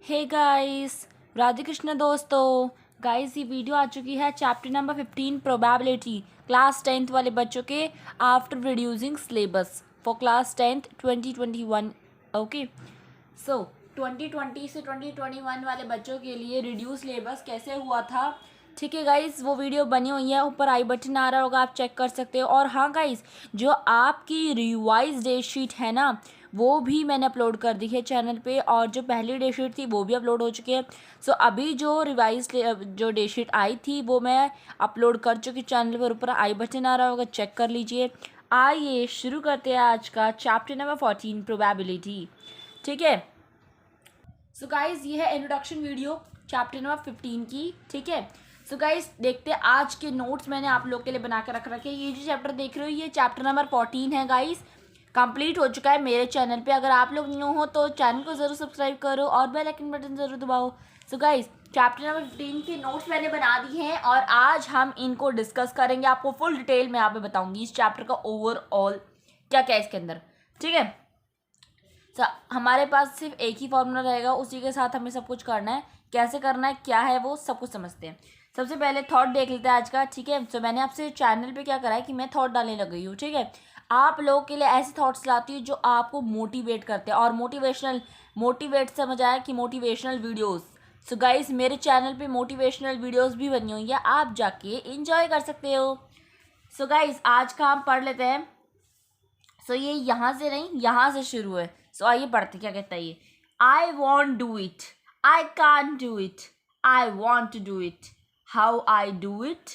Hey guys, Radhe Krishna दोस्तों। Guys, ये video आ चुकी है chapter number 15 probability class 10th वाले बच्चों के after reducing syllabus for class 10th 2021। Okay, so 2020 से 2021 वाले बच्चों के लिए रिड्यूस सिलेबस कैसे हुआ था। ठीक है गाइस, वो वीडियो बनी हुई है, ऊपर आई बटन आ रहा होगा, आप चेक कर सकते हो। और हाँ गाइस, जो आपकी रिवाइज डेट शीट है ना, वो भी मैंने अपलोड कर दी है चैनल पे, और जो पहली डेट शीट थी वो भी अपलोड हो चुकी है। सो अभी जो रिवाइज जो डेट शीट आई थी वो मैं अपलोड कर चुकी चैनल पर, ऊपर आई बटन आ रहा होगा, चेक कर लीजिए। आइए शुरू करते हैं आज का चैप्टर नंबर 14 प्रोबेबिलिटी। ठीक है, सो गाइज ये है इंट्रोडक्शन वीडियो चैप्टर नंबर 15 की। ठीक है, सो गाइज देखते हैं आज के नोट्स मैंने आप लोग के लिए बना कर रख रखे हैं। ये जो चैप्टर देख रहे हो ये चैप्टर नंबर 14 है गाइज, कंप्लीट हो चुका है मेरे चैनल पे। अगर आप लोग न्यू हो तो चैनल को ज़रूर सब्सक्राइब करो और बेल आइकन बटन ज़रूर दबाओ। सो गाइज चैप्टर नंबर 15 के नोट्स मैंने बना दिए हैं और आज हम इनको डिस्कस करेंगे। आपको फुल डिटेल में यहाँ पे बताऊंगी इस चैप्टर का ओवरऑल क्या क्या है इसके अंदर। ठीक है, हमारे पास सिर्फ एक ही फॉर्मूला रहेगा, उसी के साथ हमें सब कुछ करना है। कैसे करना है, क्या है, वो सब कुछ समझते हैं। सबसे पहले थॉट देख लेते हैं आज का। ठीक है, तो मैंने आपसे चैनल पे क्या करा है कि मैं थॉट डालने लग गई हूँ। ठीक है, आप लोगों के लिए ऐसे थॉट्स लाती हूँ जो आपको मोटिवेट करते हैं, और मोटिवेट समझ आया कि मोटिवेशनल वीडियोज़। सो गाइस मेरे चैनल पे मोटिवेशनल वीडियोज़ भी बनी हुई है, आप जाके इंजॉय कर सकते हो। सो गाइस आज का हम पढ़ लेते हैं। सो ये यहाँ से नहीं, यहाँ से शुरू है। सो आइए पढ़ते क्या कहता है ये। I won't do it, I can't do it, I want to do it, how I do it,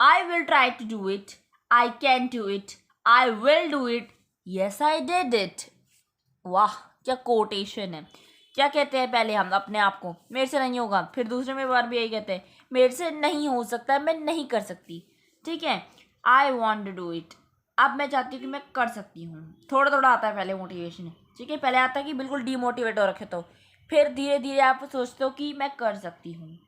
I will try to do it, I can do it, I will do it, yes I did it. वाह क्या quotation है। क्या कहते हैं पहले हम अपने आप को, मेरे से नहीं होगा, फिर दूसरे में बार भी यही कहते हैं मेरे से नहीं हो सकता, मैं नहीं कर सकती। ठीक है, I want to do it, अब मैं चाहती हूँ कि मैं कर सकती हूँ। थोड़ा थोड़ा आता है पहले मोटिवेशन। ठीक है, पहले आता है कि बिल्कुल डीमोटिवेट हो रखे, तो फिर धीरे धीरे आप सोचते हो कि मैं कर सकती हूँ।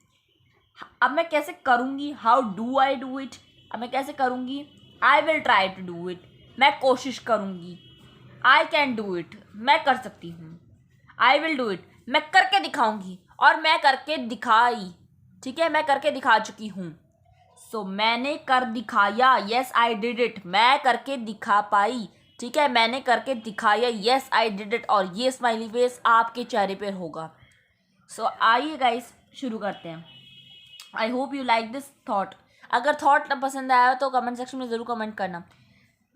अब मैं कैसे करूँगी, how do I do it, अब मैं कैसे करूँगी, I will try to do it, मैं कोशिश करूँगी। आई कैन डू इट, मैं कर सकती हूँ। आई विल डू इट, मैं करके दिखाऊंगी, और मैं करके दिखाई। ठीक है, मैं करके दिखा चुकी हूँ। सो मैंने कर दिखाया, येस आई डिड इट, मैं करके दिखा पाई। ठीक है, मैंने करके दिखाया, येस आई डिड इट, और ये स्माइली फेस आपके चेहरे पर होगा। सो आइए गाइस शुरू करते हैं। I hope you like this thought. अगर थॉट पसंद आया तो कमेंट सेक्शन में ज़रूर कमेंट करना।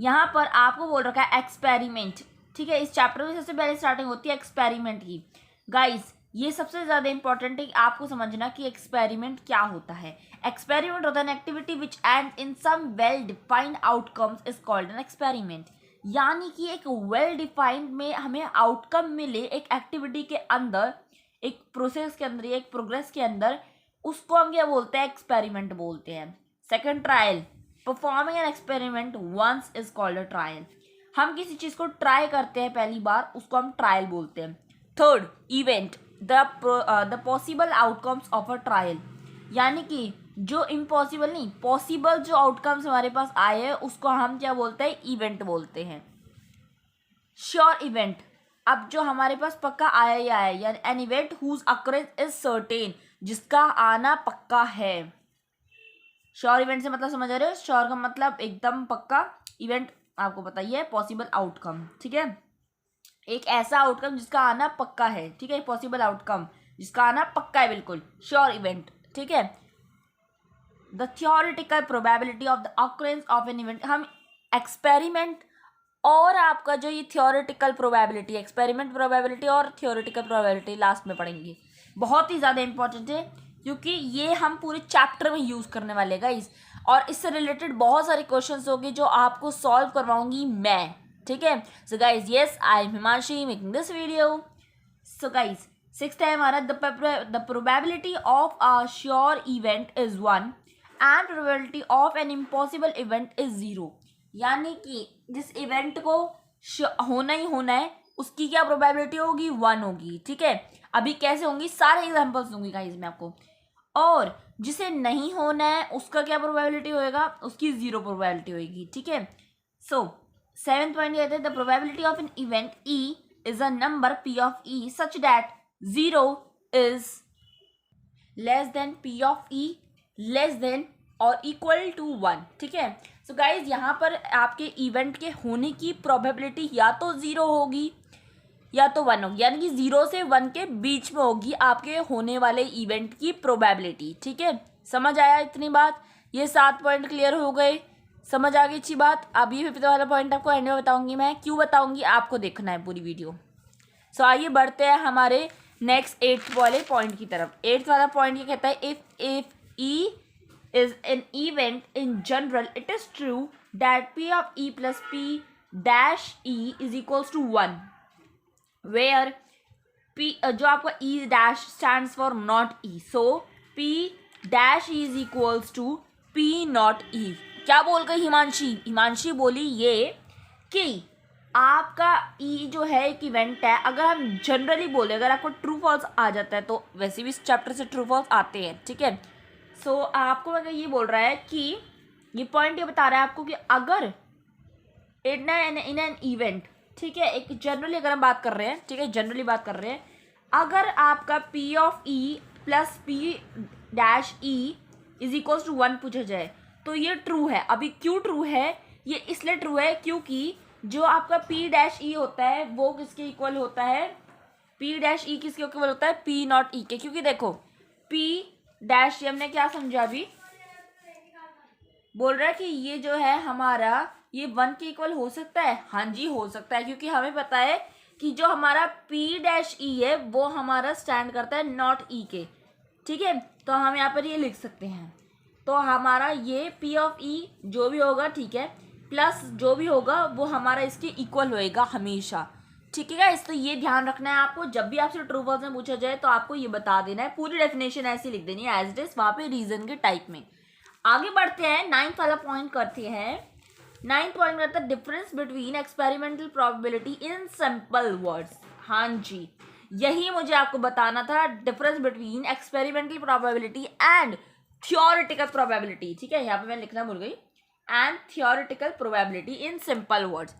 यहाँ पर आपको बोल रखा है एक्सपेरिमेंट। ठीक है, इस चैप्टर में सबसे पहले स्टार्टिंग होती है एक्सपेरिमेंट की। गाइस ये सबसे ज़्यादा इंपॉर्टेंट है आपको समझना कि एक्सपेरिमेंट क्या होता है। एक्सपेरिमेंट होता है an activity which end in some well defined outcomes is called an experiment. यानी कि एक वेल डिफाइंड में हमें आउटकम मिले एक एक्टिविटी के अंदर, एक प्रोसेस के अंदर, एक प्रोग्रेस के अंदर, उसको हम क्या बोलते हैं, एक्सपेरिमेंट बोलते हैं। Second, trial. Performing an experiment once is called a trial. हम किसी चीज को ट्राई करते हैं पहली बार, उसको हम ट्रायल बोलते हैं। Third, event. The possible outcomes of a trial, यानी कि जो इम्पॉसिबल नहीं, पॉसिबल जो आउटकम्स हमारे पास आए हैं उसको हम क्या बोलते हैं, इवेंट बोलते हैं। श्योर इवेंट, अब जो हमारे पास पक्का आया ही आया, यानी an event whose occurrence is certain, जिसका आना पक्का है। श्योर इवेंट से मतलब समझ रहे हो, श्योर का मतलब एकदम पक्का, इवेंट आपको पता ही है पॉसिबल आउटकम। ठीक है, एक ऐसा आउटकम जिसका आना पक्का है। ठीक है, पॉसिबल आउटकम जिसका आना पक्का है, बिल्कुल श्योर इवेंट। ठीक है, the theoretical probability of the occurrence of an event. हम एक्सपेरिमेंट और आपका जो ये थियोरिटिकल प्रोबेबिलिटी, एक्सपेरिमेंट प्रोबेबिलिटी और थियोरिटिकल प्रोबेबिलिटी लास्ट में पढ़ेंगे। बहुत ही ज़्यादा इंपॉर्टेंट है क्योंकि ये हम पूरे चैप्टर में यूज़ करने वाले गाइस, और इससे रिलेटेड बहुत सारे क्वेश्चंस होंगे जो आपको सॉल्व करवाऊंगी मैं। ठीक है, so guys yes I am Himanshi making this video. So guys sixth है हमारा, the probability of a sure event is 1 and probability of an impossible event is 0। यानी कि जिस इवेंट को होना ही होना है उसकी क्या प्रोबेबिलिटी होगी, 1 होगी। ठीक है, अभी कैसे होंगी सारे एग्जांपल्स दूंगी गाइस मैं आपको। और जिसे नहीं होना है उसका क्या प्रोबेबिलिटी होएगा, उसकी 0 प्रोबेबिलिटी होगी। ठीक है, सो 7th पॉइंट कहते हैं the probability of an event E is a number P of E such that 0 is less than P of E less than और इक्वल टू 1। ठीक है, सो गाइज यहाँ पर आपके इवेंट के होने की प्रोबेबिलिटी या तो 0 होगी या तो 1 होगी, यानी कि 0 से 1 के बीच में होगी आपके होने वाले इवेंट की प्रोबेबिलिटी। ठीक है, समझ आया इतनी बात? ये 7 पॉइंट क्लियर हो गए, समझ आ गई अच्छी बात। अब ये 5th वाला पॉइंट आपको एंड में बताऊंगी मैं, क्यों बताऊंगी आपको देखना है पूरी वीडियो। सो आइए बढ़ते हैं हमारे नेक्स्ट 8th वाले पॉइंट की तरफ। 8th वाला पॉइंट ये कहता है if E is an event in general it is true that P of E plus P dash E is equals to 1 where P जो आपका E dash stands for not E, so P dash E is equals to P not E. क्या बोल गई हिमांशी? हिमांशी बोली ये कि आपका ई जो है एक इवेंट है, अगर हम जनरली बोले, अगर आपको ट्रू फॉल्स आ जाता है तो वैसे भी इस चैप्टर से ट्रू फॉल्स आते हैं। ठीक है, सो आपको अगर ये बोल रहा है कि ये पॉइंट ये बता रहा है आपको कि अगर इन एन इवेंट, ठीक है, एक जनरली अगर हम बात कर रहे हैं, ठीक है, जनरली बात कर रहे हैं, अगर आपका P of E plus P dash E is equals to 1 पूछा जाए तो ये ट्रू है। अभी क्यों ट्रू है? ये इसलिए ट्रू है क्योंकि जो आपका पी डैश ई होता है वो किसके इक्वल होता है? पी डैश ई किसके इक्वल होता है? पी नॉट ई के। क्योंकि देखो पी डैश ई हमने क्या समझा अभी, बोल रहा है कि ये जो है हमारा ये 1 के इक्वल हो सकता है। हाँ जी हो सकता है, क्योंकि हमें पता है कि जो हमारा पी डैश ई है वो हमारा स्टैंड करता है नॉट ई के। ठीक है, तो हम यहाँ पर ये लिख सकते हैं, तो हमारा ये पी ऑफ ई जो भी होगा, ठीक है, प्लस जो भी होगा वो हमारा इसके इक्वल होएगा हमेशा। ठीक है गाइस, तो ये ध्यान रखना है आपको, जब भी आपसे ट्रू फॉल्स में पूछा जाए तो आपको ये बता देना है, पूरी डेफिनेशन ऐसी लिख देनी है एज इट इज वहाँ पे रीजन के टाइप में। आगे बढ़ते हैं, 9th वाला पॉइंट करते हैं। 9th पॉइंट करता है difference between experimental probability in simple words. हाँ जी, यही मुझे आपको बताना था, difference between experimental probability and theoretical probability. ठीक है, यहाँ पे मैं लिखना भूल गई, and theoretical probability in simple words.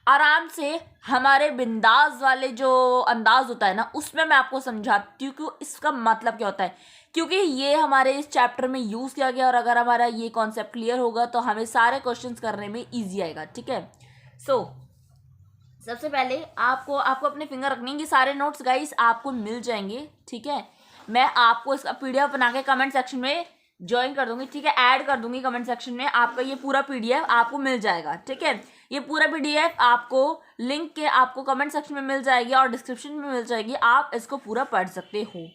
आराम से हमारे बिंदास वाले जो अंदाज होता है ना, उसमें मैं आपको समझाती हूँ कि इसका मतलब क्या होता है, क्योंकि ये हमारे इस चैप्टर में यूज़ किया गया और अगर हमारा ये कॉन्सेप्ट क्लियर होगा तो हमें सारे क्वेश्चंस करने में ईजी आएगा। ठीक है, सो सबसे पहले आपको अपने फिंगर रखने हैं, सारे नोट्स गाइस आपको मिल जाएंगे। ठीक है, मैं आपको इसका पीडीएफ बना के कमेंट सेक्शन में ज्वाइन कर दूंगी। ठीक है, ऐड कर दूंगी कमेंट सेक्शन में, आपका ये पूरा पीडीएफ आपको मिल जाएगा। ठीक है, ये पूरा पीडीएफ आपको लिंक के आपको कमेंट सेक्शन में मिल जाएगी और डिस्क्रिप्शन में मिल जाएगी, आप इसको पूरा पढ़ सकते हो।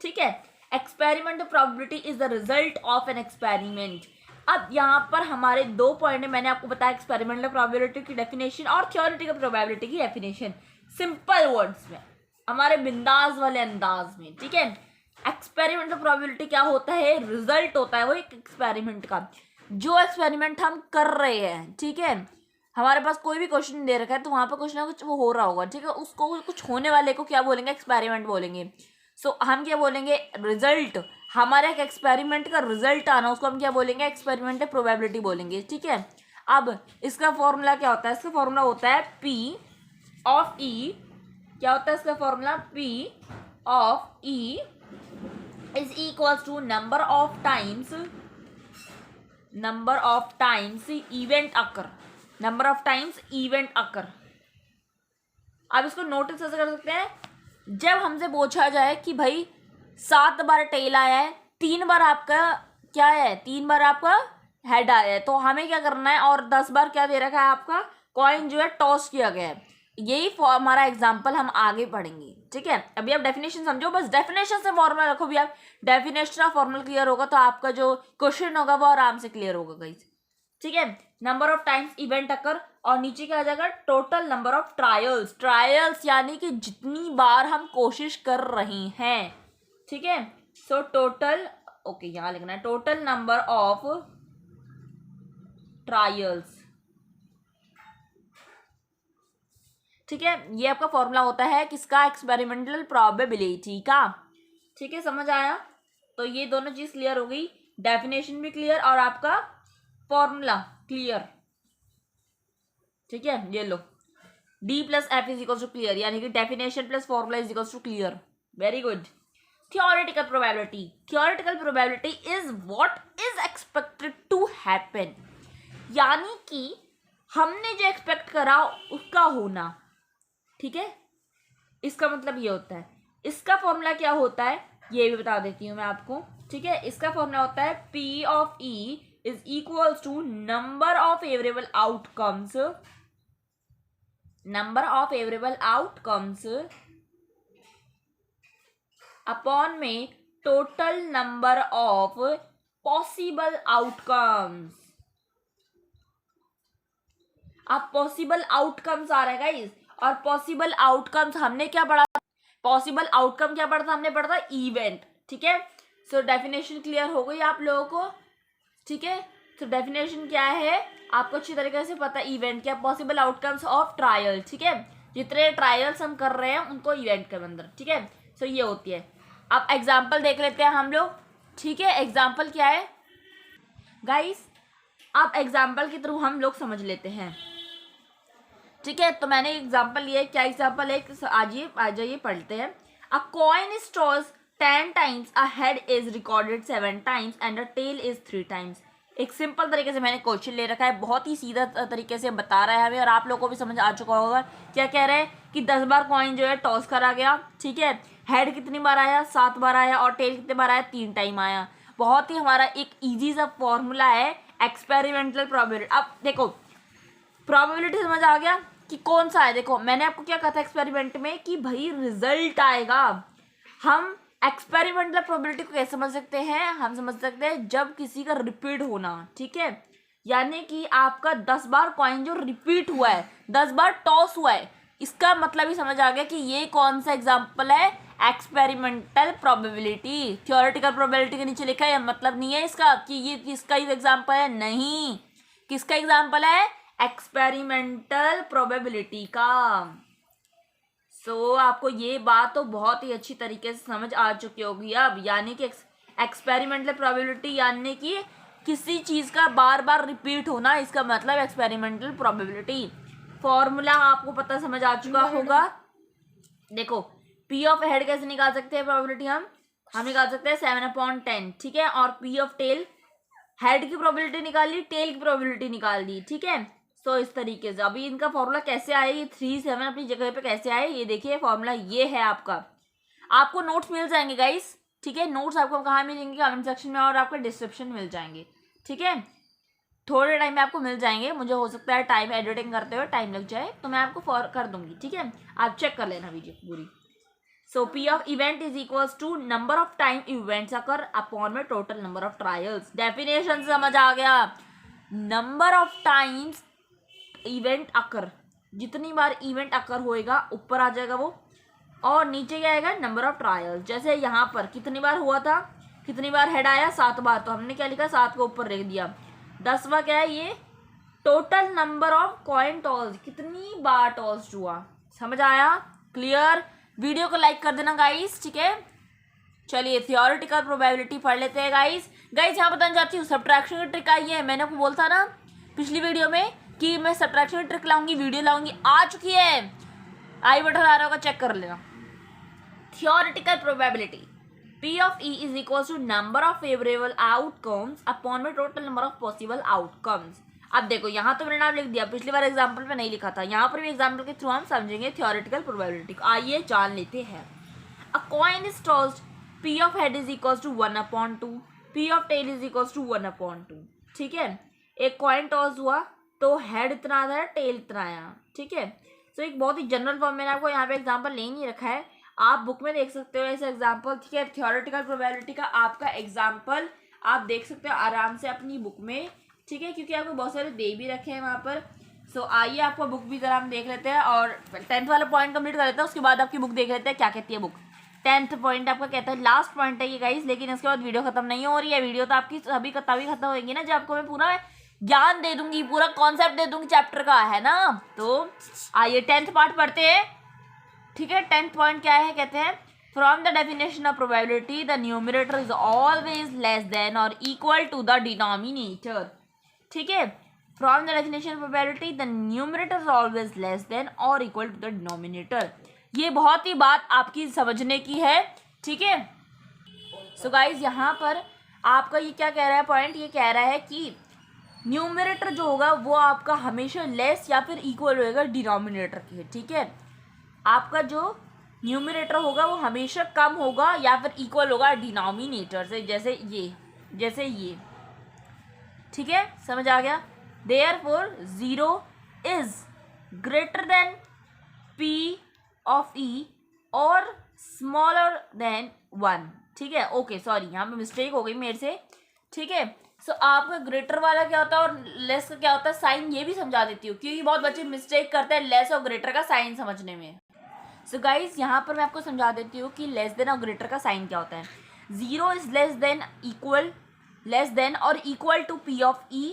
ठीक है, experiment probability is the result of an experiment. अब यहाँ पर हमारे 2 पॉइंट है, मैंने आपको बताया एक्सपेरिमेंटल प्रोबेबिलिटी की डेफिनेशन और थ्योरेटिकल प्रोबेबिलिटी की डेफिनेशन सिंपल वर्ड्स में, हमारे बिंदास वाले अंदाज में। ठीक है, एक्सपेरिमेंटल प्रोबेबिलिटी क्या होता है? रिजल्ट होता है वो एक एक्सपेरिमेंट का, जो एक्सपेरिमेंट हम कर रहे हैं। ठीक है, हमारे पास कोई भी क्वेश्चन दे रखा है तो वहाँ पर कुछ ना कुछ वो हो रहा होगा। ठीक है, उसको कुछ होने वाले को क्या बोलेंगे? एक्सपेरिमेंट बोलेंगे। सो हम क्या बोलेंगे? रिजल्ट, हमारे एक एक्सपेरिमेंट का रिजल्ट आना, उसको हम क्या बोलेंगे? एक्सपेरिमेंटल प्रोबेबिलिटी बोलेंगे। ठीक है, अब इसका फॉर्मूला क्या होता है? इसका फॉर्मूला होता है पी ऑफ ई। क्या होता है इसका formula? P of E is equals to number of times event occur, number of times event occur. अब इसको नोटिस कैसे कर सकते हैं? जब हमसे पूछा जाए कि भाई 7 बार टेल आया है, 3 बार आपका क्या है? 3 बार आपका हेड आया है, तो हमें क्या करना है? और 10 बार क्या दे रखा है? आपका कॉइन जो है टॉस किया गया है। यही हमारा एग्जाम्पल हम आगे पढ़ेंगे। ठीक है, अभी आप डेफिनेशन समझो, बस डेफिनेशन से फॉर्मूला रखो भी, आप डेफिनेशन ऑफ फॉर्मूला क्लियर होगा तो आपका जो क्वेश्चन होगा वो आराम से क्लियर होगा गाइस। ठीक है, नंबर ऑफ टाइम्स इवेंट अकर, और नीचे क्या आ जाएगा? Total number of trials. Trials यानी कि जितनी बार हम कोशिश कर रहे हैं। ठीक है, सो टोटल, ओके यहाँ लिखना है टोटल नंबर ऑफ ट्रायल्स। ठीक है, ये आपका फॉर्मूला होता है किसका? एक्सपेरिमेंटल प्रोबेबिलिटी का। ठीक है, समझ आया? तो ये दोनों चीज क्लियर हो गई, डेफिनेशन भी क्लियर और आपका फॉर्मूला क्लियर। ठीक है, ये लो D plus F is equal to clear, यानी कि definition plus formula is equal to clear. Very good. theoretical probability is what is expected to happen, यानी कि हमने जो एक्सपेक्ट करा उसका होना, ठीक है, इसका मतलब ये होता है। इसका फॉर्मूला क्या होता है ये भी बता देती हूँ मैं आपको, ठीक है। इसका फॉर्मूला होता है P of E is equals to number of favorable outcomes upon में total number of possible outcomes. अब पॉसिबल आउटकम्स आ रहा है गाइस, और पॉसिबल आउटकम्स हमने क्या पढ़ा, पॉसिबल आउटकम क्या पढ़ा था, हमने पढ़ा था इवेंट, ठीक है। सो डेफिनेशन क्लियर हो गई आप लोगों को, ठीक है। सो डेफिनेशन क्या है आपको अच्छी तरीके से पता है, इवेंट क्या, पॉसिबल आउटकम्स ऑफ ट्रायल, ठीक है। जितने ट्रायल्स हम कर रहे हैं उनको इवेंट के अंदर, ठीक है। सो ये होती है। अब एग्जाम्पल देख लेते हैं हम लोग, ठीक है। एग्जाम्पल क्या है गाइस, अब एग्जाम्पल के थ्रू हम लोग समझ लेते हैं, ठीक है। तो मैंने एग्जाम्पल लिया है, क्या एग्जाम्पल है, आ जाइए पढ़ते हैं। A coin is tossed 10 times, a head is recorded 7 times and a tail is 3 times। एक सिंपल तरीके से मैंने क्वेश्चन ले रखा है, बहुत ही सीधा तरीके से बता रहा है हमें, और आप लोगों को भी समझ आ चुका होगा। क्या कह रहे हैं कि 10 बार कॉइन जो है टॉस करा गया, ठीक है। हेड कितनी बार आया, 7 बार आया, और टेल कितने बार आया, 3 टाइम आया। बहुत ही हमारा एक ईजी सा फॉर्मूला है एक्सपेरिमेंटल प्रोबेबिलिटी। अब देखो प्रोबेबिलिटी समझ आ गया कि कौन सा है। देखो मैंने आपको क्या कहा था एक्सपेरिमेंट में कि भाई रिजल्ट आएगा। हम एक्सपेरिमेंटल प्रोबेबिलिटी को कैसे समझ सकते हैं, हम समझ सकते हैं जब किसी का रिपीट होना, ठीक है। यानी कि आपका 10 बार कॉइन जो रिपीट हुआ है, 10 बार टॉस हुआ है, इसका मतलब ही समझ आ गया कि ये कौन सा एग्जाम्पल है, एक्सपेरिमेंटल प्रोबेबिलिटी। थियोरेटिकल प्रोबेबिलिटी के नीचे लिखा है, मतलब नहीं है इसका कि ये किसका एग्जाम्पल है, नहीं, किसका एग्जाम्पल है, एक्सपेरिमेंटल प्रोबेबिलिटी का। सो आपको ये बात तो बहुत ही अच्छी तरीके से समझ आ चुकी होगी अब, यानी कि एक्सपेरिमेंटल प्रोबेबिलिटी यानी कि किसी चीज़ का बार बार रिपीट होना, इसका मतलब एक्सपेरिमेंटल प्रोबेबिलिटी। फॉर्मूला आपको पता समझ आ चुका होगा। देखो P ऑफ हेड कैसे निकाल सकते हैं प्रोबेबिलिटी, हम निकाल सकते हैं 7/10, ठीक है। और P ऑफ टेल, हेड की प्रोबेबिलिटी निकाल ली, टेल की प्रोबेबिलिटी निकाल दी, ठीक है। सो इस तरीके से अभी इनका फॉर्मूला कैसे आए, ये 3, 7 अपनी जगह पे कैसे आए, ये देखिए फॉर्मूला ये है आपका। आपको नोट्स मिल जाएंगे गाइस, ठीक है। नोट्स आपको कहाँ मिलेंगे, कमेंट सेक्शन में, और आपको डिस्क्रिप्शन मिल जाएंगे, ठीक है। थोड़े टाइम में आपको मिल जाएंगे, मुझे हो सकता है टाइम एडिटिंग करते हुए टाइम लग जाए, तो मैं आपको फॉर कर दूंगी, ठीक है। आप चेक कर लेना वीडियो पूरी। So P of event is equals to number of time events occur upon में total number of trials. Definition समझ आ गया, number of times event occur, जितनी बार इवेंट अकर होएगा ऊपर आ जाएगा वो, और नीचे क्या आएगा, नंबर ऑफ ट्रायल्स। जैसे यहाँ पर कितनी बार हुआ था, कितनी बार हेड आया, 7 बार, तो हमने क्या लिखा, 7 को ऊपर लिख दिया। 10वां क्या है, ये total number of coin toss, कितनी बार टॉस हुआ। समझ आया, क्लियर। वीडियो को लाइक कर देना गाइस, ठीक है। चलिए थियोरेटिकल प्रोबेबिलिटी पढ़ लेते हैं गाइस। यहाँ बताना चाहती हूँ सब्ट्रैक्शन की ट्रिक आई है, मैंने आपको बोला था ना पिछली वीडियो में कि मैं सब्ट्रैक्शन की ट्रिक लाऊंगी, वीडियो लाऊंगी, आ चुकी है, आई बटन आ रहा होगा, चेक कर लेना। Theoretical probability P of E is equal to number of favourable outcomes upon में total number of possible outcomes. अब देखो यहाँ तो मैंने नाम लिख दिया, पिछली बार एग्जाम्पल में नहीं लिखा था, यहाँ पर भी एग्जाम्पल के थ्रू हम समझेंगे थियोरेटिकल प्रोबेबिलिटी को। आइए जान लेते हैं। A coin is tossed, P of head is equal to 1/2, P of tail is equal to 1/2, ठीक है। एक कॉइन टॉस हुआ तो हेड इतना आया, टेल इतना आया, ठीक है। सो एक बहुत ही जनरल फॉर्म, मैंने आपको यहाँ पे एग्जाम्पल नहीं रखा है, आप बुक में देख सकते हो ऐसे एग्जाम्पल, ठीक है। थियोरेटिकल प्रोबेबिलिटी का आपका एग्जाम्पल आप देख सकते हो आराम से अपनी बुक में, ठीक है, क्योंकि आपको बहुत सारे दे भी रखे हैं वहाँ पर। सो आइए आपको बुक भी जरा हम देख लेते हैं, और 10th वाला पॉइंट कंप्लीट कर लेते हैं, उसके बाद आपकी बुक देख लेते हैं क्या कहती है बुक। 10th पॉइंट आपका कहता है, लास्ट पॉइंट है ये गाइस, लेकिन इसके बाद वीडियो खत्म नहीं हो रही है। वीडियो तो आपकी सभी तभी खत्म होगी ना जब आपको मैं पूरा ज्ञान दे दूंगी, पूरा कॉन्सेप्ट दे दूंगी चैप्टर का, है ना। तो आइए 10th पार्ट पढ़ते हैं, ठीक है। 10th पॉइंट क्या है, कहते हैं from the definition of probability the numerator is always less than और इक्वल टू द डिनोमिनेटर, ठीक है। From the definition of probability the numerator is always less than और इक्वल टू द डिनोमिनेटर, ये बहुत ही बात आपकी समझने की है, ठीक है। सो गाइज यहाँ पर आपका ये क्या कह रहा है पॉइंट, ये कह रहा है कि न्यूमरेटर जो होगा वो आपका हमेशा लेस या फिर इक्वल होएगा डिनोमिनेटर के, ठीक है। आपका जो न्यूमरेटर होगा वो हमेशा कम होगा या फिर इक्वल होगा डिनोमिनेटर से, जैसे ये, ठीक है, समझ आ गया। Therefore 0 is greater than p of e और स्मॉलर देन 1, ठीक है। ओके सॉरी, यहाँ पे मिस्टेक हो गई मेरे से, ठीक है। सो आपका ग्रेटर वाला क्या होता है और लेस का क्या होता है, साइन ये भी समझा देती हूँ, क्योंकि बहुत बच्चे मिस्टेक करते हैं लेस और ग्रेटर का साइन समझने में। सो गाइज यहाँ पर मैं आपको समझा देती हूँ कि लेस देन और ग्रेटर का साइन क्या होता है। 0 इज लेस देन और equal to p of e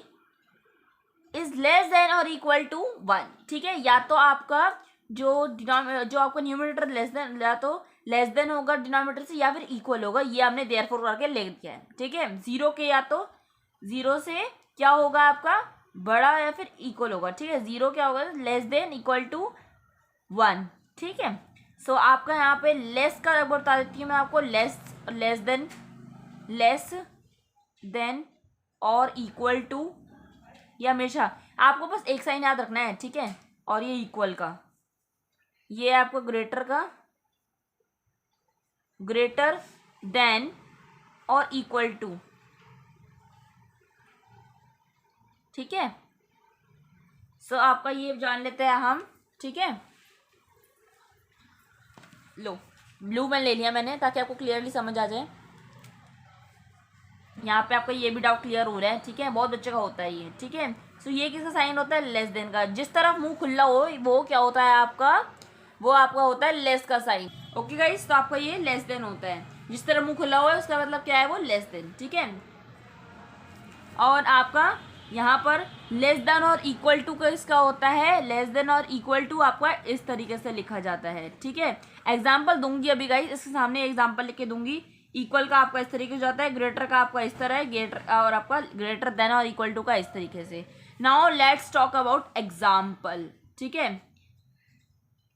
is less than और इक्वल टू 1, ठीक है। या तो आपका जो आपका न्यूमरेटर लेस देन, या तो लेस देन होगा डिनोमिनेटर से या फिर इक्वल होगा, ये हमने देयरफॉर करके लिख दिया है, ठीक है। 0 के या तो 0 से क्या होगा आपका बड़ा या फिर इक्वल होगा, ठीक है। 0 क्या होगा, लेस देन इक्वल टू 1, ठीक है। सो आपका यहाँ पे लेस का बता देती हूँ मैं आपको, लेस देन और इक्वल टू, ये हमेशा आपको बस एक साइन याद रखना है, ठीक है। और ये इक्वल का, ये आपको ग्रेटर देन और इक्वल टू, ठीक है। सो आपका ये जान लेते हैं हम, ठीक है। लो ब्लू में ले लिया मैंने ताकि आपको क्लियरली समझ आ जाए। यहाँ पे आपका ये भी डाउट क्लियर हो रहा है, ठीक है, बहुत बच्चे का होता है ये, ठीक है। सो ये किसका साइन होता है, लेस देन का। जिस तरफ मुंह खुला हो वो क्या होता है आपका, वो आपका होता है लेस का साइन। ओके गाइस, तो आपका ये लेस देन होता है, जिस तरफ मुंह खुला हुआ है उसका मतलब क्या है, वो लेस देन, ठीक है। और आपका यहाँ पर लेस देन और इक्वल टू का इसका होता है, लेस देन और इक्वल टू आपका इस तरीके से लिखा जाता है, ठीक है। एग्जाम्पल दूंगी अभी गाइस, इसके सामने एग्जाम्पल लिख के दूंगी। इक्वल का आपका इस तरीके से जाता है, ग्रेटर का आपका इस तरह है, ग्रेटर और आपका ग्रेटर देन और इक्वल टू का इस तरीके से। Now let's talk about example, ठीक है,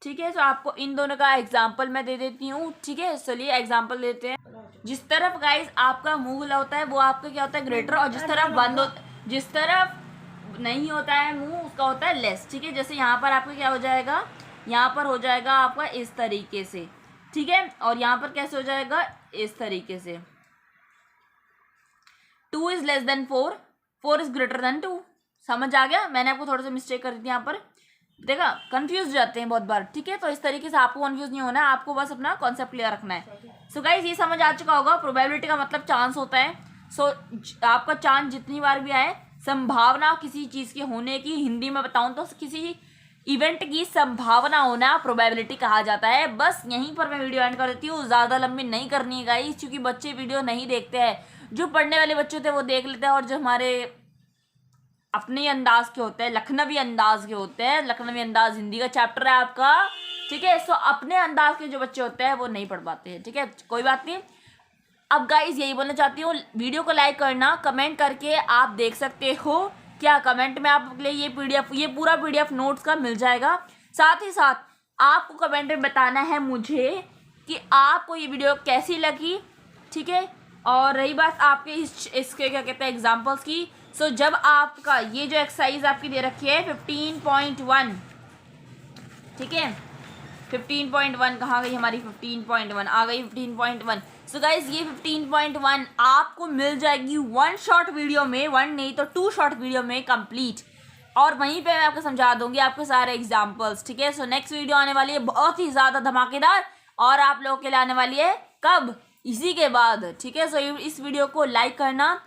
ठीक है। तो आपको इन दोनों का एग्जाम्पल मैं दे देती हूँ, ठीक है। चलिए एग्जाम्पल देते हैं। जिस तरफ गाइस आपका मुंह खुला होता है वो आपका क्या होता है, ग्रेटर, और जिस तरफ नहीं होता है मुंह उसका होता है लेस, ठीक है। जैसे यहाँ पर आपका क्या हो जाएगा, यहाँ पर हो जाएगा आपका इस तरीके से, ठीक है। और यहाँ पर कैसे हो जाएगा, इस तरीके से। 2 is less then 4 is greater than 2, समझ आ गया। मैंने आपको थोड़ा सा मिस्टेक कर दी थी यहाँ पर, देखा, कंफ्यूज जाते हैं बहुत बार, ठीक है। तो इस तरीके से आपको कंफ्यूज नहीं होना है, आपको बस अपना कॉन्सेप्ट क्लियर रखना है। सो गाइस ये समझ आ चुका होगा, प्रोबेबिलिटी का मतलब चांस होता है। सो आपका चांस जितनी बार भी आए, संभावना किसी चीज़ के होने की, हिंदी में बताऊं तो किसी इवेंट की संभावना होना प्रोबेबिलिटी कहा जाता है। बस यहीं पर मैं वीडियो एंड कर देती हूँ, ज़्यादा लंबी नहीं करनी है गाइस, क्योंकि बच्चे वीडियो नहीं देखते हैं। जो पढ़ने वाले बच्चे होते हैं वो देख लेते हैं, और जो हमारे अपने अंदाज के होते हैं, लखनवी अंदाज के होते हैं, लखनवी अंदाज हिंदी का चैप्टर है आपका, ठीक है। सो अपने अंदाज के जो बच्चे होते हैं वो नहीं पढ़ पाते हैं, ठीक है, कोई बात नहीं। अब गाइस यही बोलना चाहती हूँ, वीडियो को लाइक करना, कमेंट करके आप देख सकते हो क्या, कमेंट में आपके लिए ये पूरा पीडीएफ नोट्स का मिल जाएगा। साथ ही साथ आपको कमेंट में बताना है मुझे कि आपको ये वीडियो कैसी लगी, ठीक है। और रही बात आपके इसके क्या कहते हैं एग्जाम्पल्स की, सो जब आपका ये जो एक्सरसाइज आपकी दे रखी है 15.1, ठीक है, 15.1 कहाँ गई हमारी, 15.1 आ गई 15.1। सो गाइज ये 15.1 आपको मिल जाएगी 1 शॉर्ट वीडियो में, 1 नहीं तो 2 शॉर्ट वीडियो में कंप्लीट, और वहीं पे मैं आपको समझा दूंगी आपके सारे एग्जाम्पल्स, ठीक है। सो नेक्स्ट वीडियो आने वाली है बहुत ही ज़्यादा धमाकेदार, और आप लोगों के लिए आने वाली है कब, इसी के बाद, ठीक है। सो इस वीडियो को लाइक करना,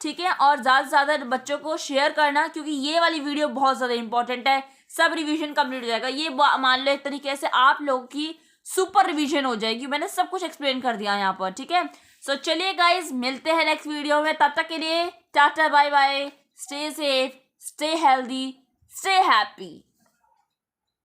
ठीक है, और ज़्यादा से ज़्यादा बच्चों को शेयर करना, क्योंकि ये वाली वीडियो बहुत ज़्यादा इंपॉर्टेंट है। सब रिवीजन कंप्लीट हो जाएगा, ये मान लो एक तरीके से आप लोगों की सुपर रिवीजन हो जाएगी, मैंने सब कुछ एक्सप्लेन कर दिया यहाँ पर, ठीक है। सो चलिए गाइज मिलते हैं नेक्स्ट वीडियो में, तब तक के लिए ta ta bye bye, stay safe, stay healthy, stay happy.